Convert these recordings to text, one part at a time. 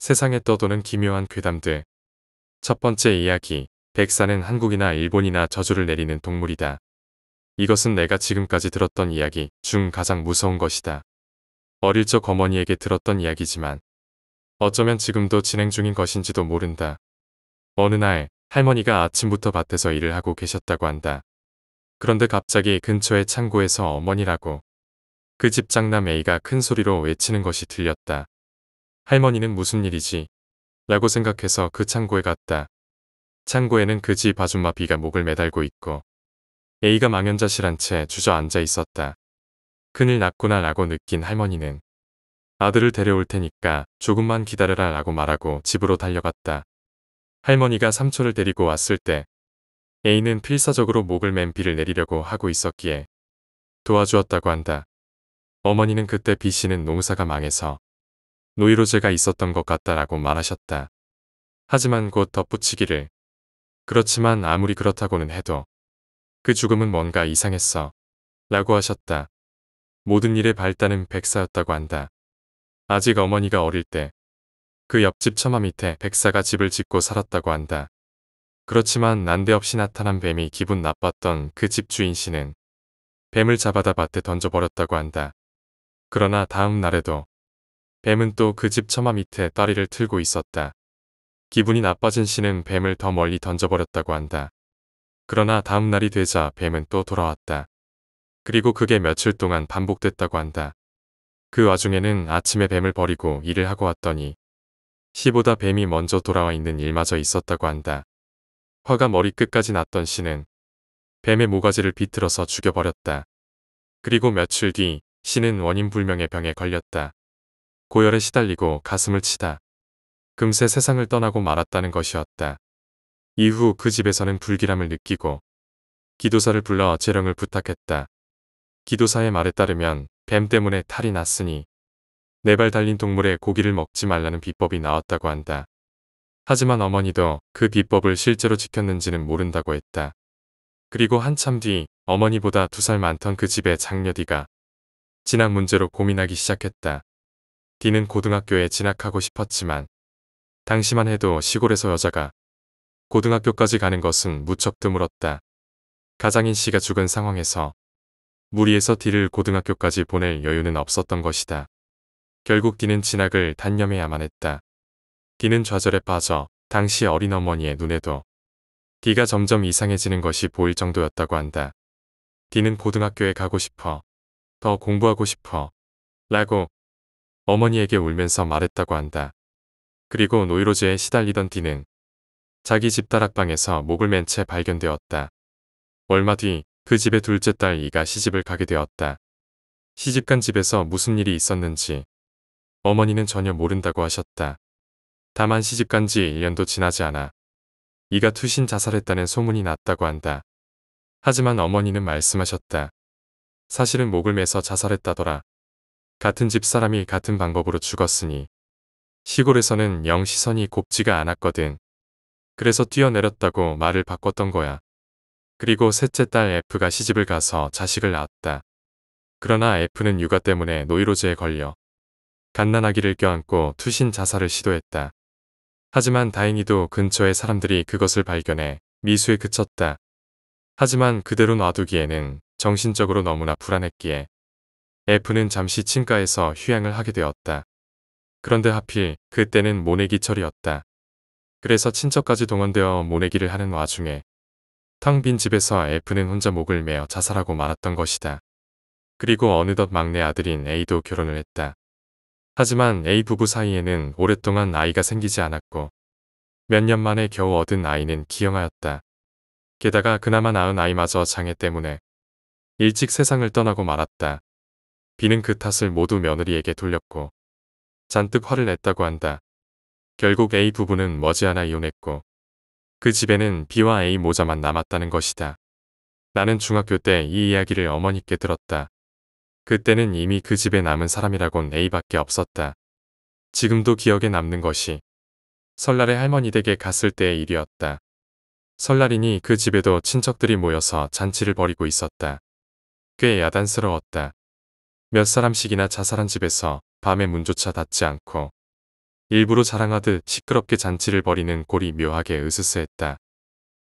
세상에 떠도는 기묘한 괴담들. 첫 번째 이야기. 백사는 한국이나 일본이나 저주를 내리는 동물이다. 이것은 내가 지금까지 들었던 이야기 중 가장 무서운 것이다. 어릴 적 어머니에게 들었던 이야기지만 어쩌면 지금도 진행 중인 것인지도 모른다. 어느 날 할머니가 아침부터 밭에서 일을 하고 계셨다고 한다. 그런데 갑자기 근처의 창고에서 어머니라고 그 집 장남 A가 큰 소리로 외치는 것이 들렸다. 할머니는 무슨 일이지? 라고 생각해서 그 창고에 갔다. 창고에는 그 집 아줌마 B가 목을 매달고 있고 A가 망연자실한 채 주저앉아 있었다. 큰일 났구나 라고 느낀 할머니는 아들을 데려올 테니까 조금만 기다려라 라고 말하고 집으로 달려갔다. 할머니가 삼촌을 데리고 왔을 때 A는 필사적으로 목을 맨 B를 내리려고 하고 있었기에 도와주었다고 한다. 어머니는 그때 B씨는 농사가 망해서 노이로제가 있었던 것 같다라고 말하셨다. 하지만 곧 덧붙이기를 그렇지만 아무리 그렇다고는 해도 그 죽음은 뭔가 이상했어 라고 하셨다. 모든 일의 발단은 백사였다고 한다. 아직 어머니가 어릴 때 그 옆집 처마 밑에 백사가 집을 짓고 살았다고 한다. 그렇지만 난데없이 나타난 뱀이 기분 나빴던 그 집 주인 씨는 뱀을 잡아다 밭에 던져버렸다고 한다. 그러나 다음 날에도 뱀은 또 그 집 처마 밑에 다리를 틀고 있었다. 기분이 나빠진 씨는 뱀을 더 멀리 던져버렸다고 한다. 그러나 다음 날이 되자 뱀은 또 돌아왔다. 그리고 그게 며칠 동안 반복됐다고 한다. 그 와중에는 아침에 뱀을 버리고 일을 하고 왔더니 씨보다 뱀이 먼저 돌아와 있는 일마저 있었다고 한다. 화가 머리끝까지 났던 씨는 뱀의 모가지를 비틀어서 죽여버렸다. 그리고 며칠 뒤 씨는 원인 불명의 병에 걸렸다. 고열에 시달리고 가슴을 치다 금세 세상을 떠나고 말았다는 것이었다. 이후 그 집에서는 불길함을 느끼고 기도사를 불러 재령을 부탁했다. 기도사의 말에 따르면 뱀 때문에 탈이 났으니 4발 달린 동물의 고기를 먹지 말라는 비법이 나왔다고 한다. 하지만 어머니도 그 비법을 실제로 지켰는지는 모른다고 했다. 그리고 한참 뒤 어머니보다 2살 많던 그 집의 장녀 D가 진학 문제로 고민하기 시작했다. D는 고등학교에 진학하고 싶었지만 당시만 해도 시골에서 여자가 고등학교까지 가는 것은 무척 드물었다. 가장인 C가 죽은 상황에서 무리해서 D를 고등학교까지 보낼 여유는 없었던 것이다. 결국 D는 진학을 단념해야만 했다. D는 좌절에 빠져 당시 어린 어머니의 눈에도 D가 점점 이상해지는 것이 보일 정도였다고 한다. D는 고등학교에 가고 싶어. 더 공부하고 싶어. 라고 어머니에게 울면서 말했다고 한다. 그리고 노이로제에 시달리던 D는 자기 집 다락방에서 목을 맨 채 발견되었다. 얼마 뒤 그 집의 둘째 딸 E가 시집을 가게 되었다. 시집간 집에서 무슨 일이 있었는지 어머니는 전혀 모른다고 하셨다. 다만 시집간 지 1년도 지나지 않아 E가 투신 자살했다는 소문이 났다고 한다. 하지만 어머니는 말씀하셨다. 사실은 목을 매서 자살했다더라. 같은 집 사람이 같은 방법으로 죽었으니 시골에서는 영 시선이 곱지가 않았거든. 그래서 뛰어내렸다고 말을 바꿨던 거야. 그리고 셋째 딸 F가 시집을 가서 자식을 낳았다. 그러나 F는 육아 때문에 노이로제에 걸려 갓난아기를 껴안고 투신 자살을 시도했다. 하지만 다행히도 근처의 사람들이 그것을 발견해 미수에 그쳤다. 하지만 그대로 놔두기에는 정신적으로 너무나 불안했기에 F는 잠시 친가에서 휴양을 하게 되었다. 그런데 하필 그때는 모내기철이었다. 그래서 친척까지 동원되어 모내기를 하는 와중에 텅 빈 집에서 F는 혼자 목을 매어 자살하고 말았던 것이다. 그리고 어느덧 막내 아들인 A도 결혼을 했다. 하지만 A 부부 사이에는 오랫동안 아이가 생기지 않았고 몇 년 만에 겨우 얻은 아이는 기형아였다. 게다가 그나마 낳은 아이마저 장애 때문에 일찍 세상을 떠나고 말았다. B는 그 탓을 모두 며느리에게 돌렸고 잔뜩 화를 냈다고 한다. 결국 A 부부는 머지않아 이혼했고 그 집에는 B와 A 모자만 남았다는 것이다. 나는 중학교 때 이 이야기를 어머니께 들었다. 그때는 이미 그 집에 남은 사람이라곤 A밖에 없었다. 지금도 기억에 남는 것이 설날에 할머니 댁에 갔을 때의 일이었다. 설날이니 그 집에도 친척들이 모여서 잔치를 벌이고 있었다. 꽤 야단스러웠다. 몇 사람씩이나 자살한 집에서 밤에 문조차 닫지 않고 일부러 자랑하듯 시끄럽게 잔치를 벌이는 꼴이 묘하게 으스스했다.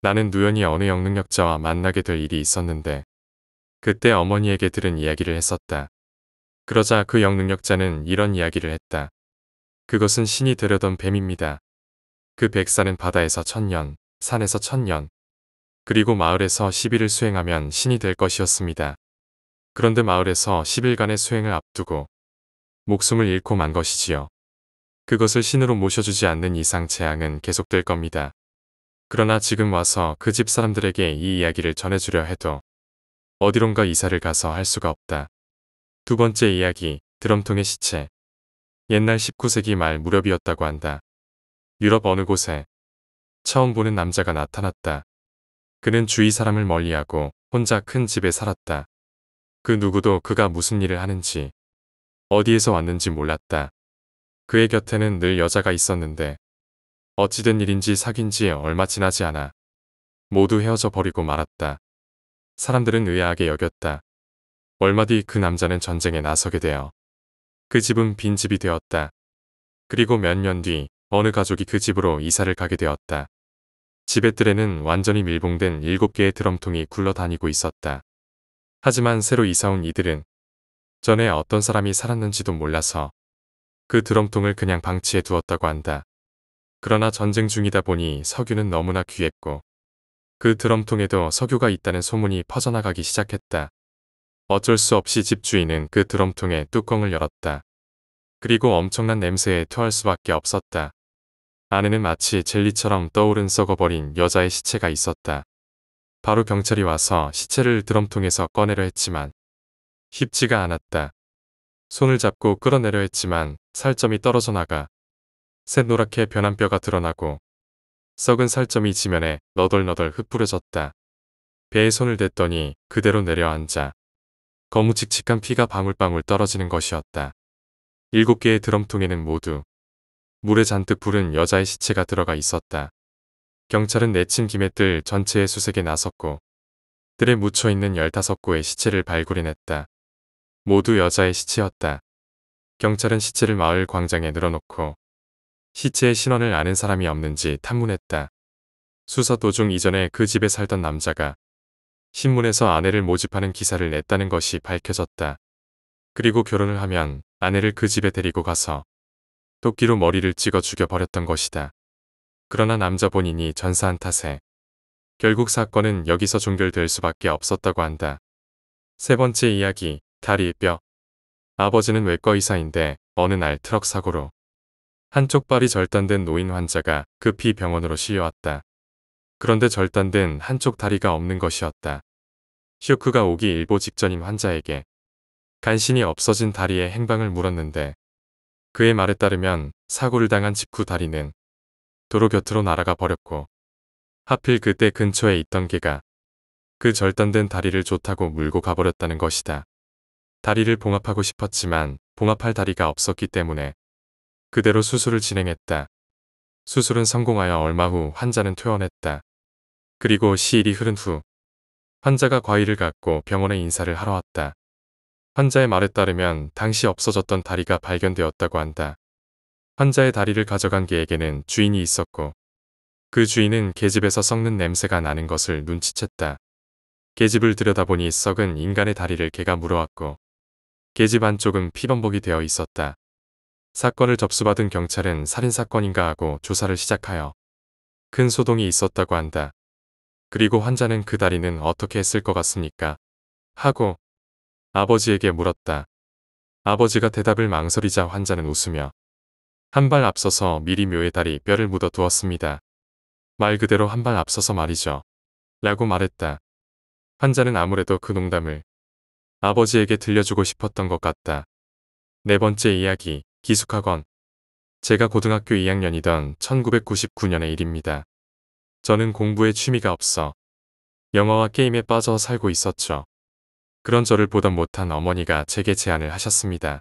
나는 누연히 어느 영능력자와 만나게 될 일이 있었는데 그때 어머니에게 들은 이야기를 했었다. 그러자 그 영능력자는 이런 이야기를 했다. 그것은 신이 되려던 뱀입니다. 그 백사는 바다에서 1000년, 산에서 1000년, 그리고 마을에서 10일을 수행하면 신이 될 것이었습니다. 그런데 마을에서 10일간의 수행을 앞두고 목숨을 잃고 만 것이지요. 그것을 신으로 모셔주지 않는 이상 재앙은 계속될 겁니다. 그러나 지금 와서 그 집 사람들에게 이 이야기를 전해주려 해도 어디론가 이사를 가서 할 수가 없다. 두 번째 이야기, 드럼통의 시체. 옛날 19세기 말 무렵이었다고 한다. 유럽 어느 곳에 처음 보는 남자가 나타났다. 그는 주위 사람을 멀리하고 혼자 큰 집에 살았다. 그 누구도 그가 무슨 일을 하는지, 어디에서 왔는지 몰랐다. 그의 곁에는 늘 여자가 있었는데 어찌된 일인지 사귄 지 얼마 지나지 않아 모두 헤어져 버리고 말았다. 사람들은 의아하게 여겼다. 얼마 뒤 그 남자는 전쟁에 나서게 되어 그 집은 빈집이 되었다. 그리고 몇 년 뒤 어느 가족이 그 집으로 이사를 가게 되었다. 집의 뜰에는 완전히 밀봉된 7개의 드럼통이 굴러다니고 있었다. 하지만 새로 이사온 이들은 전에 어떤 사람이 살았는지도 몰라서 그 드럼통을 그냥 방치해 두었다고 한다. 그러나 전쟁 중이다 보니 석유는 너무나 귀했고 그 드럼통에도 석유가 있다는 소문이 퍼져나가기 시작했다. 어쩔 수 없이 집주인은 그 드럼통의 뚜껑을 열었다. 그리고 엄청난 냄새에 토할 수밖에 없었다. 안에는 마치 젤리처럼 떠오른 썩어버린 여자의 시체가 있었다. 바로 경찰이 와서 시체를 드럼통에서 꺼내려 했지만 쉽지가 않았다. 손을 잡고 끌어내려 했지만 살점이 떨어져 나가 샛노랗게 변한 뼈가 드러나고 썩은 살점이 지면에 너덜너덜 흩뿌려졌다. 배에 손을 댔더니 그대로 내려앉아 거무칙칙한 피가 방울방울 떨어지는 것이었다. 7개의 드럼통에는 모두 물에 잔뜩 부른 여자의 시체가 들어가 있었다. 경찰은 내친 김에 뜰 전체의 수색에 나섰고 뜰에 묻혀있는 15구의 시체를 발굴해냈다. 모두 여자의 시체였다. 경찰은 시체를 마을 광장에 늘어놓고 시체의 신원을 아는 사람이 없는지 탐문했다. 수사 도중 이전에 그 집에 살던 남자가 신문에서 아내를 모집하는 기사를 냈다는 것이 밝혀졌다. 그리고 결혼을 하면 아내를 그 집에 데리고 가서 도끼로 머리를 찍어 죽여버렸던 것이다. 그러나 남자 본인이 전사한 탓에 결국 사건은 여기서 종결될 수밖에 없었다고 한다. 세 번째 이야기, 다리, 뼈. 아버지는 외과 의사인데 어느 날 트럭 사고로 한쪽 발이 절단된 노인 환자가 급히 병원으로 실려왔다. 그런데 절단된 한쪽 다리가 없는 것이었다. 쇼크가 오기 일보 직전인 환자에게 간신히 없어진 다리의 행방을 물었는데 그의 말에 따르면 사고를 당한 직후 다리는 도로 곁으로 날아가 버렸고 하필 그때 근처에 있던 개가 그 절단된 다리를 좋다고 물고 가버렸다는 것이다. 다리를 봉합하고 싶었지만 봉합할 다리가 없었기 때문에 그대로 수술을 진행했다. 수술은 성공하여 얼마 후 환자는 퇴원했다. 그리고 시일이 흐른 후 환자가 과일을 갖고 병원에 인사를 하러 왔다. 환자의 말에 따르면 당시 없어졌던 다리가 발견되었다고 한다. 환자의 다리를 가져간 개에게는 주인이 있었고 그 주인은 개집에서 썩는 냄새가 나는 것을 눈치챘다. 개집을 들여다보니 썩은 인간의 다리를 개가 물어왔고 개집 안쪽은 피범벅이 되어 있었다. 사건을 접수받은 경찰은 살인사건인가 하고 조사를 시작하여 큰 소동이 있었다고 한다. 그리고 환자는 그 다리는 어떻게 했을 것 같습니까? 하고 아버지에게 물었다. 아버지가 대답을 망설이자 환자는 웃으며 한 발 앞서서 미리 묘의 다리 뼈를 묻어 두었습니다. 말 그대로 한 발 앞서서 말이죠. 라고 말했다. 환자는 아무래도 그 농담을 아버지에게 들려주고 싶었던 것 같다. 네 번째 이야기, 기숙학원. 제가 고등학교 2학년이던 1999년의 일입니다. 저는 공부에 취미가 없어 영화와 게임에 빠져 살고 있었죠. 그런 저를 보다 못한 어머니가 제게 제안을 하셨습니다.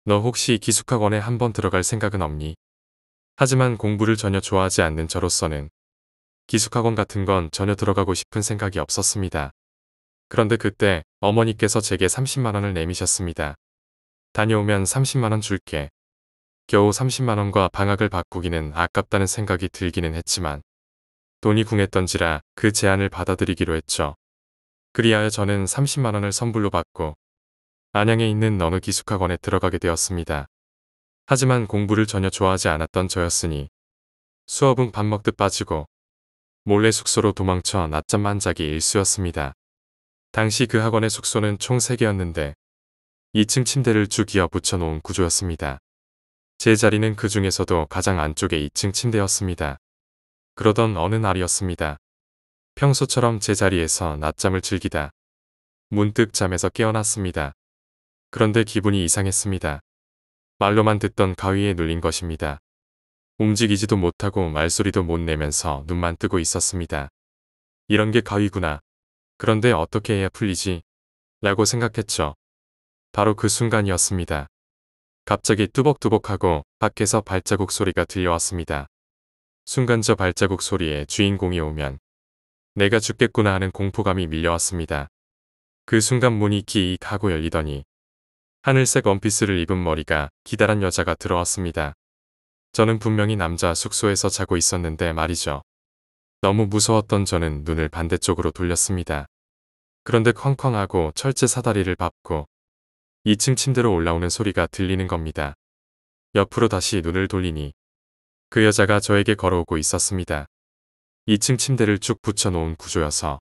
너 혹시 기숙학원에 한번 들어갈 생각은 없니? 하지만 공부를 전혀 좋아하지 않는 저로서는 기숙학원 같은 건 전혀 들어가고 싶은 생각이 없었습니다. 그런데 그때 어머니께서 제게 30만 원을 내미셨습니다. 다녀오면 30만 원 줄게. 겨우 30만 원과 방학을 바꾸기는 아깝다는 생각이 들기는 했지만 돈이 궁했던지라 그 제안을 받아들이기로 했죠. 그리하여 저는 30만 원을 선불로 받고 안양에 있는 어느 기숙학원에 들어가게 되었습니다. 하지만 공부를 전혀 좋아하지 않았던 저였으니 수업은 밥 먹듯 빠지고 몰래 숙소로 도망쳐 낮잠만 자기 일쑤였습니다. 당시 그 학원의 숙소는 총 3개였는데 2층 침대를 쭉 이어 붙여놓은 구조였습니다. 제 자리는 그 중에서도 가장 안쪽에 2층 침대였습니다. 그러던 어느 날이었습니다. 평소처럼 제 자리에서 낮잠을 즐기다 문득 잠에서 깨어났습니다. 그런데 기분이 이상했습니다. 말로만 듣던 가위에 눌린 것입니다. 움직이지도 못하고 말소리도 못 내면서 눈만 뜨고 있었습니다. 이런 게 가위구나. 그런데 어떻게 해야 풀리지? 라고 생각했죠. 바로 그 순간이었습니다. 갑자기 뚜벅뚜벅하고 밖에서 발자국 소리가 들려왔습니다. 순간 저 발자국 소리에 주인공이 오면 내가 죽겠구나 하는 공포감이 밀려왔습니다. 그 순간 문이 기익 하고 열리더니 하늘색 원피스를 입은 머리가 기다란 여자가 들어왔습니다. 저는 분명히 남자 숙소에서 자고 있었는데 말이죠. 너무 무서웠던 저는 눈을 반대쪽으로 돌렸습니다. 그런데 쾅쾅하고 철제 사다리를 밟고 2층 침대로 올라오는 소리가 들리는 겁니다. 옆으로 다시 눈을 돌리니 그 여자가 저에게 걸어오고 있었습니다. 2층 침대를 쭉 붙여놓은 구조여서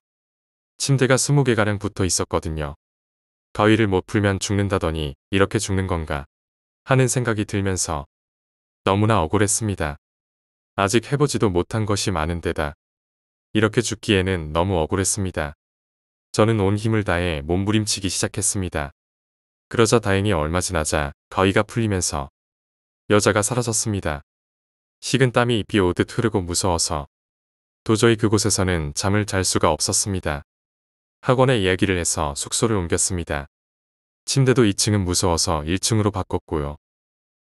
침대가 20개가량 붙어 있었거든요. 가위를 못 풀면 죽는다더니 이렇게 죽는 건가 하는 생각이 들면서 너무나 억울했습니다. 아직 해보지도 못한 것이 많은데다 이렇게 죽기에는 너무 억울했습니다. 저는 온 힘을 다해 몸부림치기 시작했습니다. 그러자 다행히 얼마 지나자 가위가 풀리면서 여자가 사라졌습니다. 식은 땀이 입이 오듯 흐르고 무서워서 도저히 그곳에서는 잠을 잘 수가 없었습니다. 학원에 이야기를 해서 숙소를 옮겼습니다. 침대도 2층은 무서워서 1층으로 바꿨고요.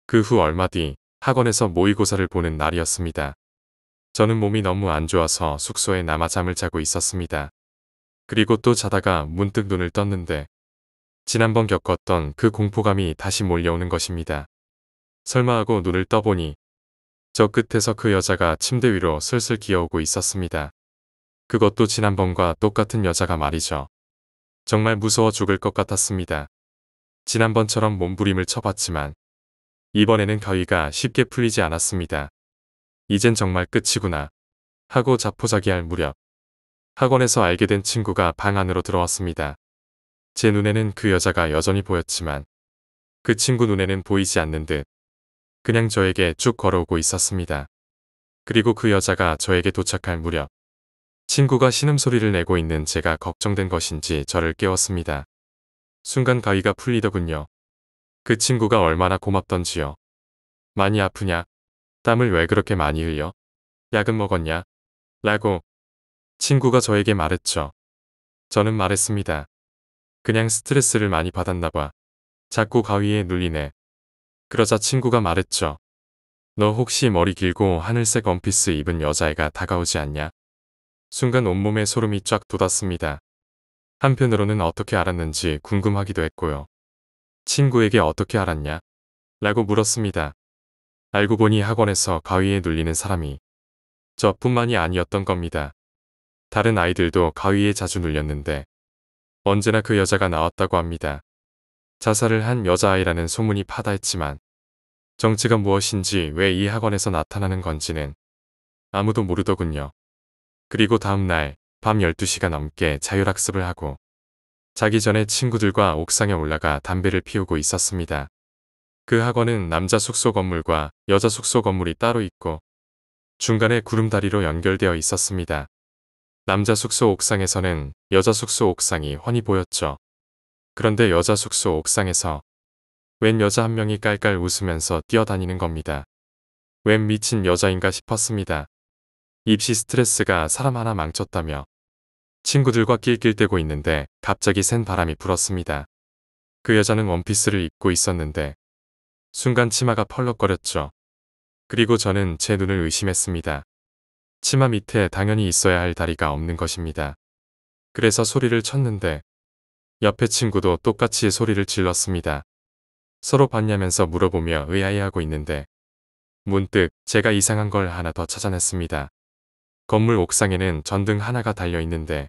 그 후 얼마 뒤 학원에서 모의고사를 보는 날이었습니다. 저는 몸이 너무 안 좋아서 숙소에 남아 잠을 자고 있었습니다. 그리고 또 자다가 문득 눈을 떴는데 지난번 겪었던 그 공포감이 다시 몰려오는 것입니다. 설마 하고 눈을 떠보니 저 끝에서 그 여자가 침대 위로 슬슬 기어오고 있었습니다. 그것도 지난번과 똑같은 여자가 말이죠. 정말 무서워 죽을 것 같았습니다. 지난번처럼 몸부림을 쳐봤지만 이번에는 가위가 쉽게 풀리지 않았습니다. 이젠 정말 끝이구나 하고 자포자기할 무렵 학원에서 알게 된 친구가 방 안으로 들어왔습니다. 제 눈에는 그 여자가 여전히 보였지만 그 친구 눈에는 보이지 않는 듯 그냥 저에게 쭉 걸어오고 있었습니다. 그리고 그 여자가 저에게 도착할 무렵 친구가 신음소리를 내고 있는 제가 걱정된 것인지 저를 깨웠습니다. 순간 가위가 풀리더군요. 그 친구가 얼마나 고맙던지요. 많이 아프냐? 땀을 왜 그렇게 많이 흘려? 약은 먹었냐? 라고 친구가 저에게 말했죠. 저는 말했습니다. 그냥 스트레스를 많이 받았나 봐. 자꾸 가위에 눌리네. 그러자 친구가 말했죠. 너 혹시 머리 길고 하늘색 원피스 입은 여자애가 다가오지 않냐? 순간 온몸에 소름이 쫙 돋았습니다. 한편으로는 어떻게 알았는지 궁금하기도 했고요. 친구에게 어떻게 알았냐? 라고 물었습니다. 알고 보니 학원에서 가위에 눌리는 사람이 저뿐만이 아니었던 겁니다. 다른 아이들도 가위에 자주 눌렸는데 언제나 그 여자가 나왔다고 합니다. 자살을 한 여자아이라는 소문이 파다했지만 정체가 무엇인지 왜 이 학원에서 나타나는 건지는 아무도 모르더군요. 그리고 다음날 밤 12시가 넘게 자율학습을 하고 자기 전에 친구들과 옥상에 올라가 담배를 피우고 있었습니다. 그 학원은 남자 숙소 건물과 여자 숙소 건물이 따로 있고 중간에 구름다리로 연결되어 있었습니다. 남자 숙소 옥상에서는 여자 숙소 옥상이 훤히 보였죠. 그런데 여자 숙소 옥상에서 웬 여자 한 명이 깔깔 웃으면서 뛰어다니는 겁니다. 웬 미친 여자인가 싶었습니다. 입시 스트레스가 사람 하나 망쳤다며 친구들과 낄낄대고 있는데 갑자기 센 바람이 불었습니다. 그 여자는 원피스를 입고 있었는데 순간 치마가 펄럭거렸죠. 그리고 저는 제 눈을 의심했습니다. 치마 밑에 당연히 있어야 할 다리가 없는 것입니다. 그래서 소리를 쳤는데 옆에 친구도 똑같이 소리를 질렀습니다. 서로 봤냐면서 물어보며 의아해하고 있는데 문득 제가 이상한 걸 하나 더 찾아냈습니다. 건물 옥상에는 전등 하나가 달려 있는데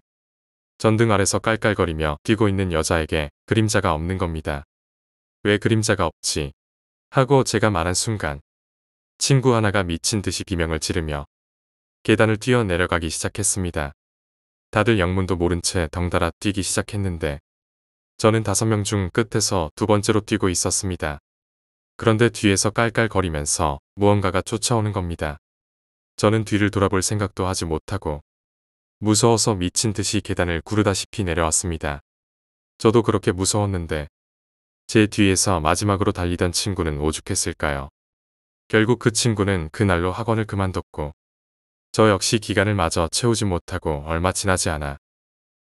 전등 아래서 깔깔거리며 뛰고 있는 여자에게 그림자가 없는 겁니다. 왜 그림자가 없지? 하고 제가 말한 순간 친구 하나가 미친 듯이 비명을 지르며 계단을 뛰어 내려가기 시작했습니다. 다들 영문도 모른 채 덩달아 뛰기 시작했는데 저는 5명 중 끝에서 두 번째로 뛰고 있었습니다. 그런데 뒤에서 깔깔거리면서 무언가가 쫓아오는 겁니다. 저는 뒤를 돌아볼 생각도 하지 못하고 무서워서 미친 듯이 계단을 구르다시피 내려왔습니다. 저도 그렇게 무서웠는데 제 뒤에서 마지막으로 달리던 친구는 오죽했을까요? 결국 그 친구는 그날로 학원을 그만뒀고 저 역시 기간을 마저 채우지 못하고 얼마 지나지 않아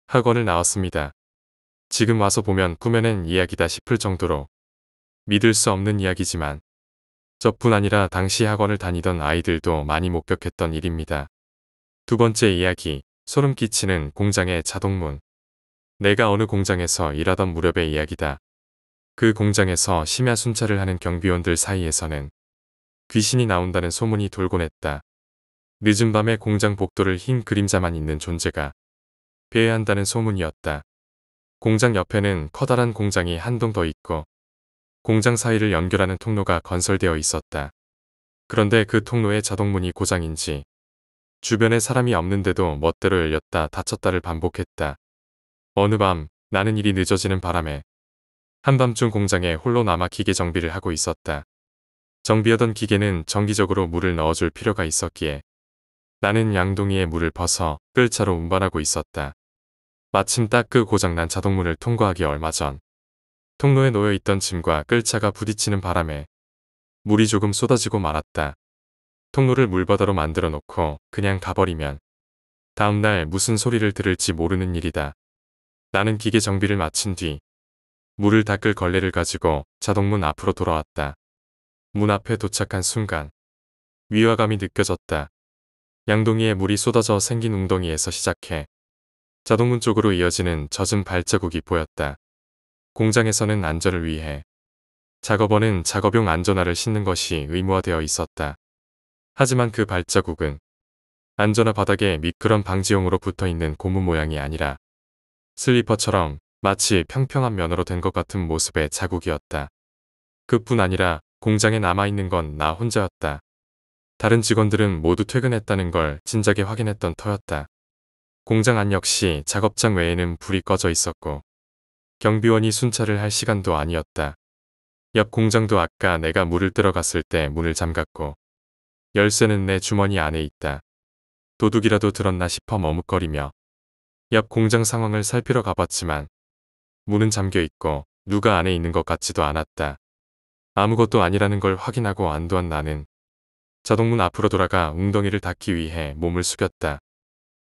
학원을 나왔습니다. 지금 와서 보면 꾸며낸 이야기다 싶을 정도로 믿을 수 없는 이야기지만 저뿐 아니라 당시 학원을 다니던 아이들도 많이 목격했던 일입니다. 두 번째 이야기, 소름 끼치는 공장의 자동문. 내가 어느 공장에서 일하던 무렵의 이야기다. 그 공장에서 심야 순찰을 하는 경비원들 사이에서는 귀신이 나온다는 소문이 돌곤 했다. 늦은 밤에 공장 복도를 흰 그림자만 있는 존재가 배회한다는 소문이었다. 공장 옆에는 커다란 공장이 한 동 더 있고 공장 사이를 연결하는 통로가 건설되어 있었다. 그런데 그 통로의 자동문이 고장인지 주변에 사람이 없는데도 멋대로 열렸다 닫혔다를 반복했다. 어느 밤 나는 일이 늦어지는 바람에 한밤중 공장에 홀로 남아 기계 정비를 하고 있었다. 정비하던 기계는 정기적으로 물을 넣어줄 필요가 있었기에 나는 양동이에 물을 벗어 끌차로 운반하고 있었다. 마침 딱 그 고장난 자동문을 통과하기 얼마 전 통로에 놓여있던 짐과 끌차가 부딪히는 바람에 물이 조금 쏟아지고 말았다. 통로를 물바다로 만들어 놓고 그냥 가버리면 다음날 무슨 소리를 들을지 모르는 일이다. 나는 기계 정비를 마친 뒤 물을 닦을 걸레를 가지고 자동문 앞으로 돌아왔다. 문 앞에 도착한 순간 위화감이 느껴졌다. 양동이에 물이 쏟아져 생긴 웅덩이에서 시작해 자동문 쪽으로 이어지는 젖은 발자국이 보였다. 공장에서는 안전을 위해 작업원은 작업용 안전화를 신는 것이 의무화되어 있었다. 하지만 그 발자국은 안전화 바닥에 미끄럼 방지용으로 붙어있는 고무 모양이 아니라 슬리퍼처럼 마치 평평한 면으로 된 것 같은 모습의 자국이었다. 그뿐 아니라 공장에 남아있는 건 나 혼자였다. 다른 직원들은 모두 퇴근했다는 걸 진작에 확인했던 터였다. 공장 안 역시 작업장 외에는 불이 꺼져 있었고 경비원이 순찰을 할 시간도 아니었다. 옆 공장도 아까 내가 물을 뜨러 갔을 때 문을 잠갔고 열쇠는 내 주머니 안에 있다. 도둑이라도 들었나 싶어 머뭇거리며 옆 공장 상황을 살피러 가봤지만 문은 잠겨 있고 누가 안에 있는 것 같지도 않았다. 아무것도 아니라는 걸 확인하고 안도한 나는 자동문 앞으로 돌아가 웅덩이를 닫기 위해 몸을 숙였다.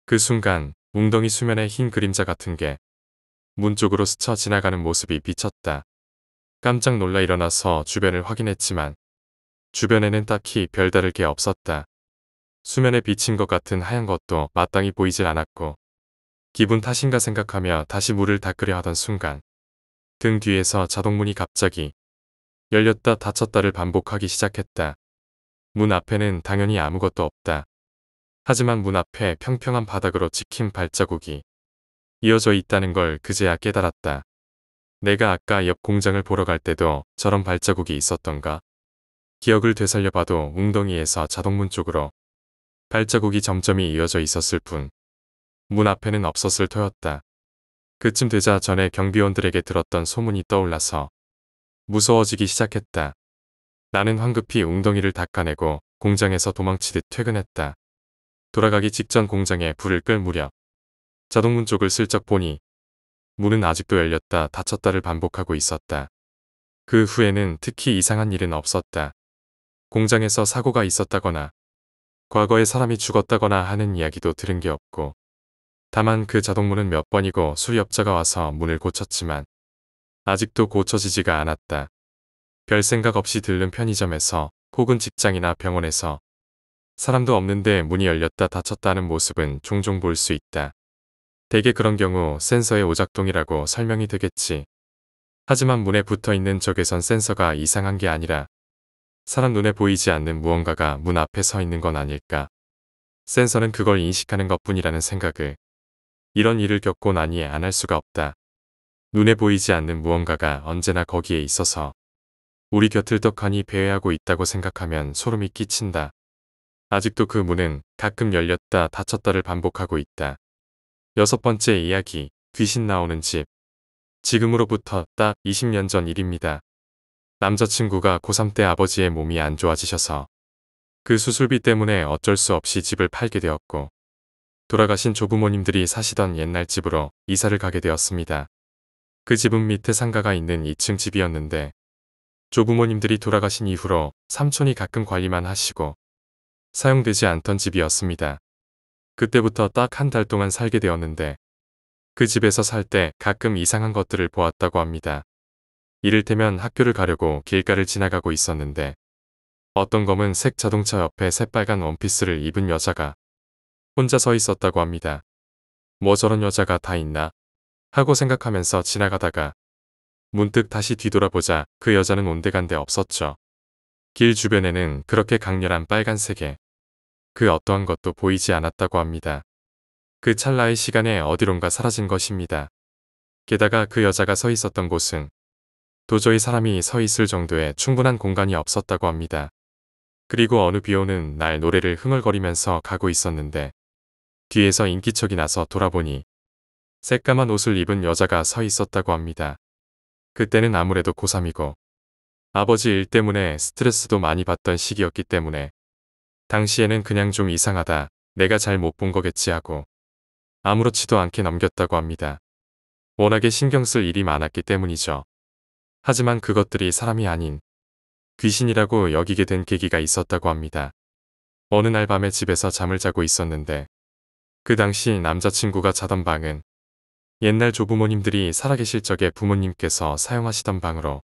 그 순간 웅덩이 수면에 흰 그림자 같은 게 문 쪽으로 스쳐 지나가는 모습이 비쳤다. 깜짝 놀라 일어나서 주변을 확인했지만 주변에는 딱히 별다를 게 없었다. 수면에 비친 것 같은 하얀 것도 마땅히 보이질 않았고 기분 탓인가 생각하며 다시 물을 닦으려 하던 순간 등 뒤에서 자동문이 갑자기 열렸다 닫혔다를 반복하기 시작했다. 문 앞에는 당연히 아무것도 없다. 하지만 문 앞에 평평한 바닥으로 찍힌 발자국이 이어져 있다는 걸 그제야 깨달았다. 내가 아까 옆 공장을 보러 갈 때도 저런 발자국이 있었던가? 기억을 되살려봐도 웅덩이에서 자동문 쪽으로 발자국이 점점이 이어져 있었을 뿐 문 앞에는 없었을 터였다. 그쯤 되자 전에 경비원들에게 들었던 소문이 떠올라서 무서워지기 시작했다. 나는 황급히 웅덩이를 닦아내고 공장에서 도망치듯 퇴근했다. 돌아가기 직전 공장에 불을 끌 무렵 자동문 쪽을 슬쩍 보니 문은 아직도 열렸다 닫혔다를 반복하고 있었다. 그 후에는 특히 이상한 일은 없었다. 공장에서 사고가 있었다거나 과거에 사람이 죽었다거나 하는 이야기도 들은 게 없고 다만 그 자동문은 몇 번이고 수리업자가 와서 문을 고쳤지만 아직도 고쳐지지가 않았다. 별 생각 없이 들른 편의점에서 혹은 직장이나 병원에서 사람도 없는데 문이 열렸다 닫혔다 하는 모습은 종종 볼 수 있다. 대개 그런 경우 센서의 오작동이라고 설명이 되겠지. 하지만 문에 붙어있는 적외선 센서가 이상한 게 아니라 사람 눈에 보이지 않는 무언가가 문 앞에 서 있는 건 아닐까. 센서는 그걸 인식하는 것뿐이라는 생각을. 이런 일을 겪고 나니 안 할 수가 없다. 눈에 보이지 않는 무언가가 언제나 거기에 있어서 우리 곁을 떡하니 배회하고 있다고 생각하면 소름이 끼친다. 아직도 그 문은 가끔 열렸다 닫혔다를 반복하고 있다. 6번째 이야기, 귀신 나오는 집. 지금으로부터 딱 20년 전 일입니다. 남자친구가 고3 때 아버지의 몸이 안 좋아지셔서 그 수술비 때문에 어쩔 수 없이 집을 팔게 되었고 돌아가신 조부모님들이 사시던 옛날 집으로 이사를 가게 되었습니다. 그 집은 밑에 상가가 있는 2층 집이었는데 조부모님들이 돌아가신 이후로 삼촌이 가끔 관리만 하시고 사용되지 않던 집이었습니다. 그때부터 딱 한 달 동안 살게 되었는데 그 집에서 살 때 가끔 이상한 것들을 보았다고 합니다. 이를테면 학교를 가려고 길가를 지나가고 있었는데 어떤 검은색 자동차 옆에 새빨간 원피스를 입은 여자가 혼자 서 있었다고 합니다. 뭐 저런 여자가 다 있나 하고 생각하면서 지나가다가 문득 다시 뒤돌아보자 그 여자는 온데간데 없었죠. 길 주변에는 그렇게 강렬한 빨간색의 그 어떠한 것도 보이지 않았다고 합니다. 그 찰나의 시간에 어디론가 사라진 것입니다. 게다가 그 여자가 서 있었던 곳은 도저히 사람이 서 있을 정도의 충분한 공간이 없었다고 합니다. 그리고 어느 비오는 날 노래를 흥얼거리면서 가고 있었는데 뒤에서 인기척이 나서 돌아보니 새까만 옷을 입은 여자가 서 있었다고 합니다. 그때는 아무래도 고3이고 아버지 일 때문에 스트레스도 많이 받던 시기였기 때문에 당시에는 그냥 좀 이상하다, 내가 잘 못 본 거겠지 하고 아무렇지도 않게 넘겼다고 합니다. 워낙에 신경 쓸 일이 많았기 때문이죠. 하지만 그것들이 사람이 아닌 귀신이라고 여기게 된 계기가 있었다고 합니다. 어느 날 밤에 집에서 잠을 자고 있었는데 그 당시 남자친구가 자던 방은 옛날 조부모님들이 살아계실 적에 부모님께서 사용하시던 방으로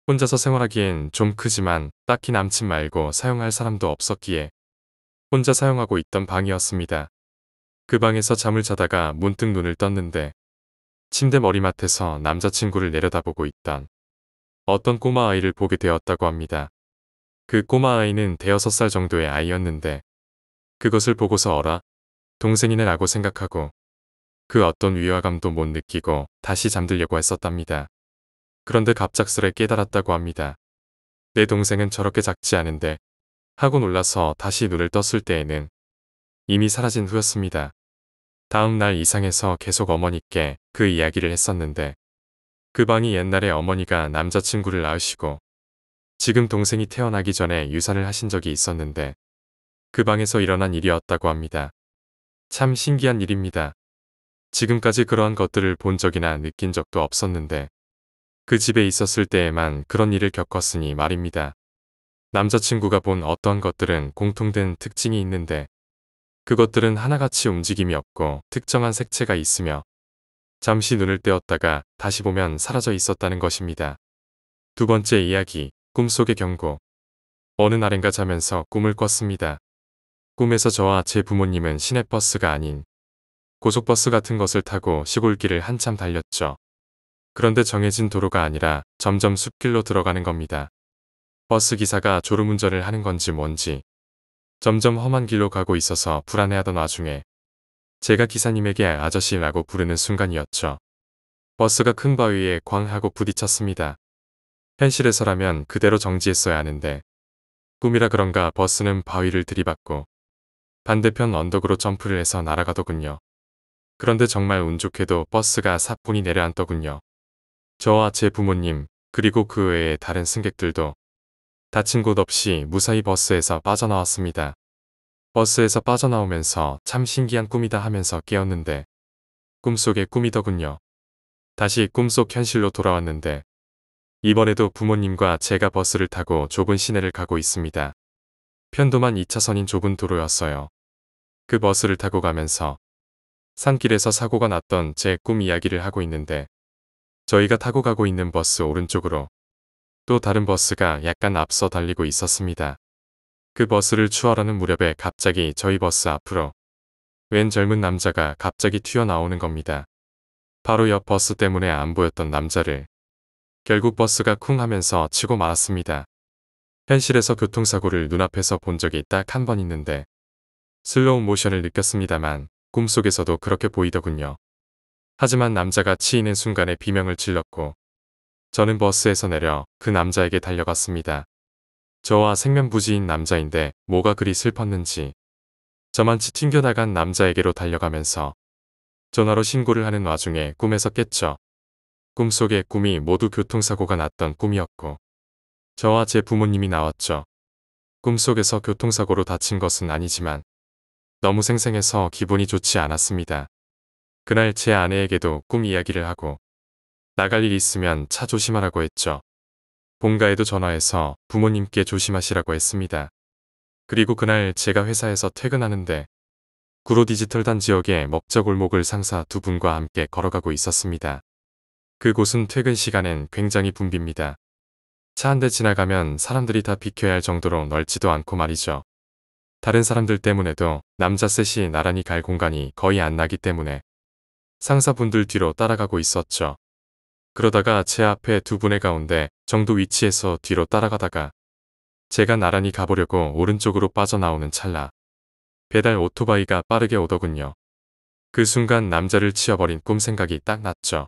혼자서 생활하기엔 좀 크지만 딱히 남친 말고 사용할 사람도 없었기에 혼자 사용하고 있던 방이었습니다. 그 방에서 잠을 자다가 문득 눈을 떴는데 침대 머리맡에서 남자친구를 내려다보고 있던 어떤 꼬마 아이를 보게 되었다고 합니다. 그 꼬마 아이는 5~6살 정도의 아이였는데 그것을 보고서 어라? 동생이네 라고 생각하고 그 어떤 위화감도 못 느끼고 다시 잠들려고 했었답니다. 그런데 갑작스레 깨달았다고 합니다. 내 동생은 저렇게 작지 않은데 하고 놀라서 다시 눈을 떴을 때에는 이미 사라진 후였습니다. 다음 날 이상해서 계속 어머니께 그 이야기를 했었는데 그 방이 옛날에 어머니가 남자친구를 낳으시고 지금 동생이 태어나기 전에 유산을 하신 적이 있었는데 그 방에서 일어난 일이었다고 합니다. 참 신기한 일입니다. 지금까지 그러한 것들을 본 적이나 느낀 적도 없었는데 그 집에 있었을 때에만 그런 일을 겪었으니 말입니다. 남자친구가 본 어떠한 것들은 공통된 특징이 있는데 그것들은 하나같이 움직임이 없고 특정한 색채가 있으며 잠시 눈을 떼었다가 다시 보면 사라져 있었다는 것입니다. 2번째 이야기, 꿈속의 경고. 어느 날인가 자면서 꿈을 꿨습니다. 꿈에서 저와 제 부모님은 시내버스가 아닌 고속버스 같은 것을 타고 시골길을 한참 달렸죠. 그런데 정해진 도로가 아니라 점점 숲길로 들어가는 겁니다. 버스 기사가 졸음운전을 하는 건지 뭔지 점점 험한 길로 가고 있어서 불안해하던 와중에 제가 기사님에게 아저씨라고 부르는 순간이었죠. 버스가 큰 바위에 꽝 하고 부딪혔습니다. 현실에서라면 그대로 정지했어야 하는데 꿈이라 그런가 버스는 바위를 들이받고 반대편 언덕으로 점프를 해서 날아가더군요. 그런데 정말 운 좋게도 버스가 사뿐히 내려앉더군요. 저와 제 부모님 그리고 그 외의 다른 승객들도 다친 곳 없이 무사히 버스에서 빠져나왔습니다. 버스에서 빠져나오면서 참 신기한 꿈이다 하면서 깨었는데 꿈속의 꿈이더군요. 다시 꿈속 현실로 돌아왔는데 이번에도 부모님과 제가 버스를 타고 좁은 시내를 가고 있습니다. 편도만 2차선인 좁은 도로였어요. 그 버스를 타고 가면서 산길에서 사고가 났던 제 꿈 이야기를 하고 있는데 저희가 타고 가고 있는 버스 오른쪽으로 또 다른 버스가 약간 앞서 달리고 있었습니다. 그 버스를 추월하는 무렵에 갑자기 저희 버스 앞으로 웬 젊은 남자가 갑자기 튀어나오는 겁니다. 바로 옆 버스 때문에 안 보였던 남자를. 결국 버스가 쿵 하면서 치고 말았습니다. 현실에서 교통사고를 눈앞에서 본 적이 딱 한 번 있는데 슬로우 모션을 느꼈습니다만 꿈속에서도 그렇게 보이더군요. 하지만 남자가 치이는 순간에 비명을 질렀고 저는 버스에서 내려 그 남자에게 달려갔습니다. 저와 생면부지인 남자인데 뭐가 그리 슬펐는지 저만치 튕겨나간 남자에게로 달려가면서 전화로 신고를 하는 와중에 꿈에서 깼죠. 꿈속의 꿈이 모두 교통사고가 났던 꿈이었고 저와 제 부모님이 나왔죠. 꿈속에서 교통사고로 다친 것은 아니지만 너무 생생해서 기분이 좋지 않았습니다. 그날 제 아내에게도 꿈 이야기를 하고 나갈 일 있으면 차 조심하라고 했죠. 본가에도 전화해서 부모님께 조심하시라고 했습니다. 그리고 그날 제가 회사에서 퇴근하는데 구로 디지털단 지역의 먹자골목을 상사 두 분과 함께 걸어가고 있었습니다. 그곳은 퇴근 시간엔 굉장히 붐빕니다. 차 한 대 지나가면 사람들이 다 비켜야 할 정도로 넓지도 않고 말이죠. 다른 사람들 때문에도 남자 셋이 나란히 갈 공간이 거의 안 나기 때문에 상사분들 뒤로 따라가고 있었죠. 그러다가 제 앞에 두 분의 가운데 정도 위치에서 뒤로 따라가다가 제가 나란히 가보려고 오른쪽으로 빠져나오는 찰나 배달 오토바이가 빠르게 오더군요. 그 순간 남자를 치어버린 꿈 생각이 딱 났죠.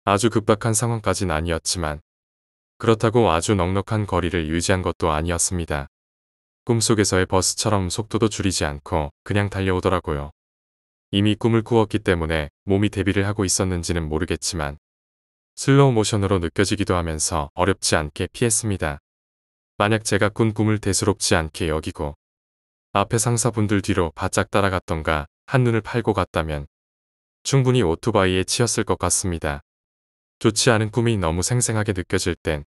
아주 급박한 상황까진 아니었지만 그렇다고 아주 넉넉한 거리를 유지한 것도 아니었습니다. 꿈속에서의 버스처럼 속도도 줄이지 않고 그냥 달려오더라고요. 이미 꿈을 꾸었기 때문에 몸이 대비를 하고 있었는지는 모르겠지만 슬로우 모션으로 느껴지기도 하면서 어렵지 않게 피했습니다. 만약 제가 꾼 꿈을 대수롭지 않게 여기고 앞에 상사분들 뒤로 바짝 따라갔던가 한눈을 팔고 갔다면 충분히 오토바이에 치였을 것 같습니다. 좋지 않은 꿈이 너무 생생하게 느껴질 땐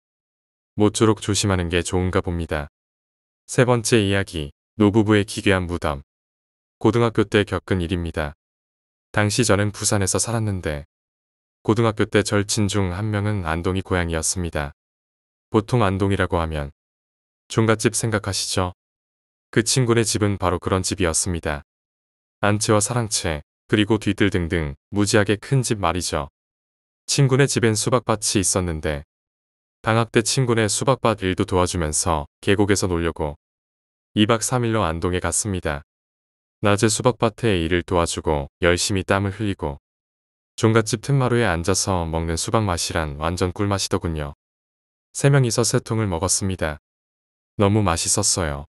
모쪼록 조심하는 게 좋은가 봅니다. 세 번째 이야기, 노부부의 기괴한 무덤. 고등학교 때 겪은 일입니다. 당시 저는 부산에서 살았는데 고등학교 때 절친 중 한 명은 안동이 고향이었습니다. 보통 안동이라고 하면 종갓집 생각하시죠? 그 친구네 집은 바로 그런 집이었습니다. 안채와 사랑채, 그리고 뒤뜰 등등 무지하게 큰 집 말이죠. 친구네 집엔 수박밭이 있었는데 방학 때 친구네 수박밭 일도 도와주면서 계곡에서 놀려고 2박 3일로 안동에 갔습니다. 낮에 수박밭에 일을 도와주고 열심히 땀을 흘리고 종갓집 틈마루에 앉아서 먹는 수박 맛이란 완전 꿀맛이더군요. 3명이서 3통을 먹었습니다. 너무 맛있었어요.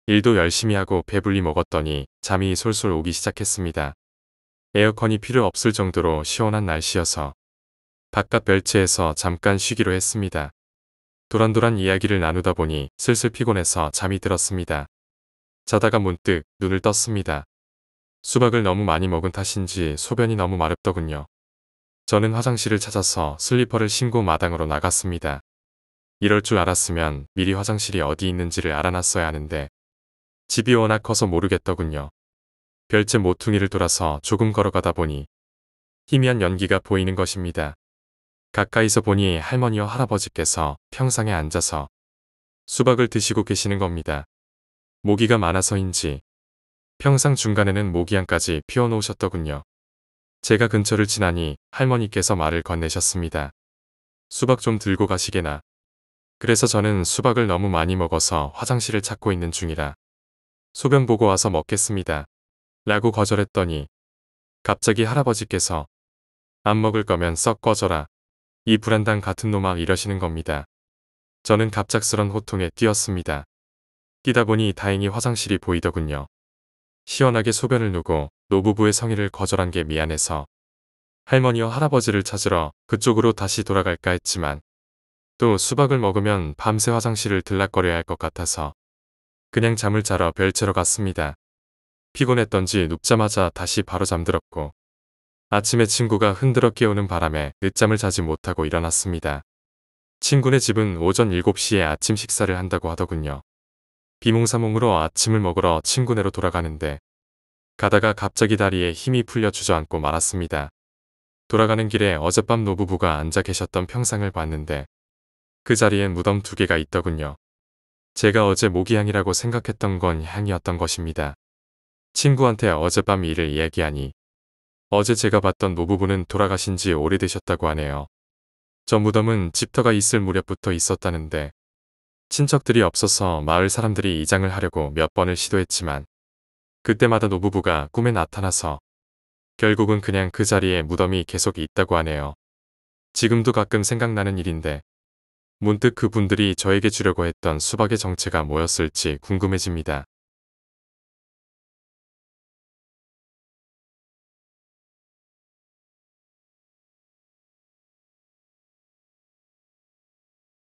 일도 열심히 하고 배불리 먹었더니 잠이 솔솔 오기 시작했습니다. 에어컨이 필요 없을 정도로 시원한 날씨여서 바깥 벨트에서 잠깐 쉬기로 했습니다. 도란도란 이야기를 나누다 보니 슬슬 피곤해서 잠이 들었습니다. 자다가 문득 눈을 떴습니다. 수박을 너무 많이 먹은 탓인지 소변이 너무 마렵더군요. 저는 화장실을 찾아서 슬리퍼를 신고 마당으로 나갔습니다. 이럴 줄 알았으면 미리 화장실이 어디 있는지를 알아놨어야 하는데 집이 워낙 커서 모르겠더군요. 별채 모퉁이를 돌아서 조금 걸어가다 보니 희미한 연기가 보이는 것입니다. 가까이서 보니 할머니와 할아버지께서 평상에 앉아서 수박을 드시고 계시는 겁니다. 모기가 많아서인지 평상 중간에는 모기향까지 피워놓으셨더군요. 제가 근처를 지나니 할머니께서 말을 건네셨습니다. 수박 좀 들고 가시게나. 그래서 저는 수박을 너무 많이 먹어서 화장실을 찾고 있는 중이라 소변 보고 와서 먹겠습니다. 라고 거절했더니 갑자기 할아버지께서 안 먹을 거면 썩 꺼져라. 이 불안당 같은 놈아 이러시는 겁니다. 저는 갑작스런 호통에 뛰었습니다. 뛰다 보니 다행히 화장실이 보이더군요. 시원하게 소변을 누고 노부부의 성의를 거절한 게 미안해서 할머니와 할아버지를 찾으러 그쪽으로 다시 돌아갈까 했지만 또 수박을 먹으면 밤새 화장실을 들락거려야 할 것 같아서 그냥 잠을 자러 별채로 갔습니다. 피곤했던지 눕자마자 다시 바로 잠들었고 아침에 친구가 흔들어 깨우는 바람에 늦잠을 자지 못하고 일어났습니다. 친구네 집은 오전 7시에 아침 식사를 한다고 하더군요. 비몽사몽으로 아침을 먹으러 친구네로 돌아가는데 가다가 갑자기 다리에 힘이 풀려 주저앉고 말았습니다. 돌아가는 길에 어젯밤 노부부가 앉아 계셨던 평상을 봤는데 그 자리엔 무덤 2개가 있더군요. 제가 어제 모기향이라고 생각했던 건 향이었던 것입니다. 친구한테 어젯밤 일을 이야기하니 어제 제가 봤던 노부부는 돌아가신 지 오래되셨다고 하네요. 저 무덤은 집터가 있을 무렵부터 있었다는데 친척들이 없어서 마을 사람들이 이장을 하려고 몇 번을 시도했지만 그때마다 노부부가 꿈에 나타나서 결국은 그냥 그 자리에 무덤이 계속 있다고 하네요. 지금도 가끔 생각나는 일인데 문득 그분들이 저에게 주려고 했던 수박의 정체가 뭐였을지 궁금해집니다.